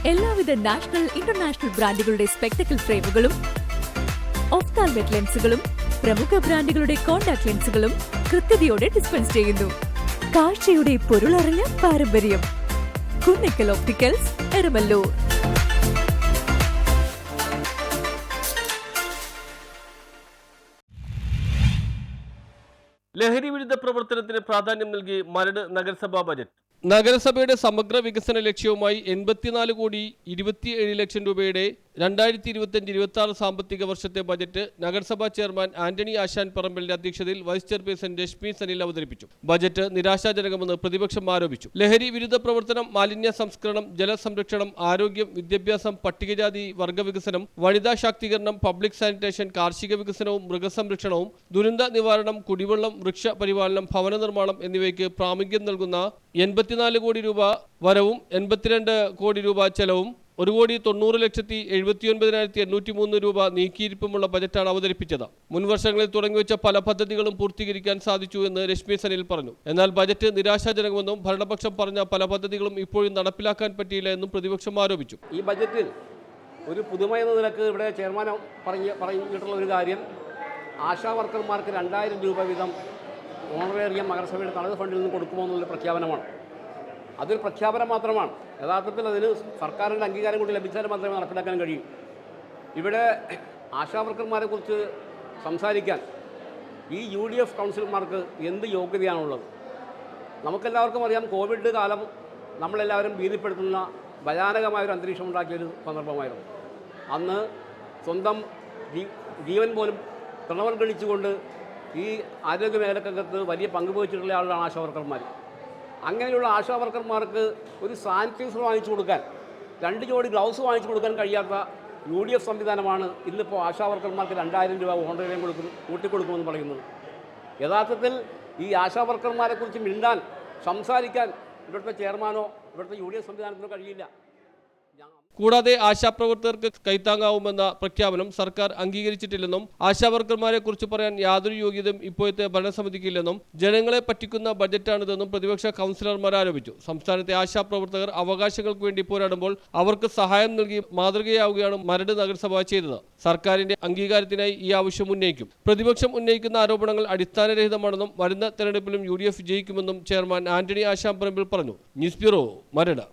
എല്ലാവിധ national international ബ്രാൻഡുകളുടെ spectacle ഫ്രെയിമുകളും ഒഫ്താൽമെറ്റ് ലെൻസുകളും പ്രമുഖ ബ്രാൻഡുകളുടെ കോൺടാക്ട് ലെൻസുകളും കൃത്യതയോടെ ഡിസ്പെൻസ് ചെയ്യുന്നു. കാഴ്ചയുടെ പൊരുളറിഞ്ഞ പാരമ്പര്യം. കുന്നിക്കൽ ഓപ്റ്റിക്കൽസ്, എരമല്ലൂർ. ലഹരി വിരുദ്ധ പ്രവർത്തനത്തിന് പ്രാധാന്യം നൽകി മരട് നഗരസഭാ ബജറ്റ്. നഗരസഭയുടെ സമഗ്ര വികസന ലക്ഷ്യവുമായി 84,27,00,000 രൂപയുടെ 2025-26 സാമ്പത്തിക വർഷത്തെ ബജറ്റ് നഗരസഭാ ചെയർമാൻ ആന്റണി ആശാൻ പറമ്പലിന്റെ അധ്യക്ഷതയിൽ വൈസ് ചെയർപേഴ്സൺ രശ്മി സനിൽ അവതരിപ്പിച്ചു. ബജറ്റ് നിരാശാജനകമെന്ന് പ്രതിപക്ഷം ആരോപിച്ചു. ലഹരി വിരുദ്ധ പ്രവർത്തനം, മാലിന്യ സംസ്കരണം, ജലസംരക്ഷണം, ആരോഗ്യം, വിദ്യാഭ്യാസം, പട്ടികജാതി വർഗ വികസനം, വനിതാ ശാക്തീകരണം, പബ്ലിക് സാനിറ്റേഷൻ, കാർഷിക വികസനവും മൃഗസംരക്ഷണവും, ദുരന്ത നിവാരണം, കുടിവെള്ളം, വൃക്ഷ പരിപാലനം, ഭവന നിർമ്മാണം എന്നിവയ്ക്ക് പ്രാമുഖ്യം നൽകുന്ന 84 കോടി രൂപ വരവും 82 കോടി രൂപ ചെലവും 1,90,79,803 രൂപ നീക്കിയിരിപ്പുമുള്ള ബജറ്റാണ് അവതരിപ്പിച്ചത്. മുൻവർഷങ്ങളിൽ തുടങ്ങിവെച്ച പല പദ്ധതികളും പൂർത്തീകരിക്കാൻ സാധിച്ചു എന്ന് രശ്മി സനിൽ പറഞ്ഞു. എന്നാൽ ബജറ്റ് നിരാശാജനകമെന്നും ഭരണപക്ഷം പറഞ്ഞ പല പദ്ധതികളും ഇപ്പോഴും നടപ്പിലാക്കാൻ പറ്റിയില്ല എന്നും പ്രതിപക്ഷം ആരോപിച്ചു. ഈ ബജറ്റിൽ ഒരു പുതുമ എന്ന നിലക്ക് ഇവിടെ ചെയർമാൻ പറഞ്ഞിട്ടുള്ള ഒരു കാര്യം, ആശാ വർക്കർമാർക്ക് 2000 രൂപ വീതം ഓണറേറിയം നഗരസഭയുടെ തനത് ഫണ്ടിൽ നിന്ന് കൊടുക്കുമെന്നുള്ള പ്രഖ്യാപനമാണ്. അതൊരു പ്രഖ്യാപനം മാത്രമാണ്. യഥാർത്ഥത്തിൽ അതിന് സർക്കാരിൻ്റെ അംഗീകാരം കൂടി ലഭിച്ചാൽ മാത്രമേ നടപ്പിലാക്കാൻ കഴിയൂ. ഇവിടെ ആശാ വർക്കർമാരെക്കുറിച്ച് സംസാരിക്കാൻ ഈ UDF കൗൺസിലർമാർക്ക് എന്ത് യോഗ്യതയാണുള്ളത്? നമുക്കെല്ലാവർക്കും അറിയാം, കോവിഡ് കാലം നമ്മളെല്ലാവരും ഭീതിപ്പെടുത്തുന്ന ഭയാനകമായൊരു അന്തരീക്ഷം ഉണ്ടാക്കിയൊരു സന്ദർഭമായിരുന്നു. അന്ന് സ്വന്തം ജീവൻ പോലും തൃണവൽക്കരിച്ചുകൊണ്ട് ഈ ആരോഗ്യ മേഖലക്കകത്ത് വലിയ പങ്ക് വഹിച്ചിട്ടുള്ള ആളുകളാണ് ആശാ വർക്കർമാർ. അങ്ങനെയുള്ള ആശാ വർക്കർമാർക്ക് ഒരു സാനിറ്റൈസർ വാങ്ങിച്ചു കൊടുക്കാൻ, 2 ജോഡി ഗ്ലൗസ് വാങ്ങിച്ചു കൊടുക്കാൻ കഴിയാത്ത UDF സംവിധാനമാണ് ഇന്നിപ്പോൾ ആശാ വർക്കർമാർക്ക് 2000 രൂപ ഓണറേറിയം കൂട്ടിക്കൊടുക്കുമെന്ന് പറയുന്നത്. യഥാർത്ഥത്തിൽ ഈ ആശാ വർക്കർമാരെക്കുറിച്ച് മിണ്ടാൻ, സംസാരിക്കാൻ ഇവിടുത്തെ ചെയർമാനോ ഇവിടുത്തെ UDF സംവിധാനത്തിനോ കഴിയില്ല. കൂടാതെ ആശാപ്രവർത്തകർക്ക് കൈത്താങ്ങാവുമെന്ന പ്രഖ്യാപനം സർക്കാർ അംഗീകരിച്ചിട്ടില്ലെന്നും ആശാവർക്കർമാരെ കുറിച്ച് പറയാൻ യാതൊരു യോഗ്യതയും ഇപ്പോഴത്തെ ഭരണസമിതിക്കില്ലെന്നും ജനങ്ങളെ പറ്റിക്കുന്ന ബജറ്റാണിതെന്നും പ്രതിപക്ഷ കൗൺസിലർമാർ ആരോപിച്ചു. സംസ്ഥാനത്തെ ആശാപ്രവർത്തകർ അവകാശങ്ങൾക്ക് വേണ്ടി പോരാടുമ്പോൾ അവർക്ക് സഹായം നൽകി മാതൃകയാവുകയാണ് മരട് നഗരസഭ ചെയ്തത്. സർക്കാരിന്റെ അംഗീകാരത്തിനായി ഈ ആവശ്യം ഉന്നയിക്കും. പ്രതിപക്ഷം ഉന്നയിക്കുന്ന ആരോപണങ്ങൾ അടിസ്ഥാനരഹിതമാണെന്നും വരുന്ന തെരഞ്ഞെടുപ്പിലും UDF ജയിക്കുമെന്നും ചെയർമാൻ ആന്റണി ആശാൻ പറമ്പിൽ പറഞ്ഞു. News bureau, Maradu.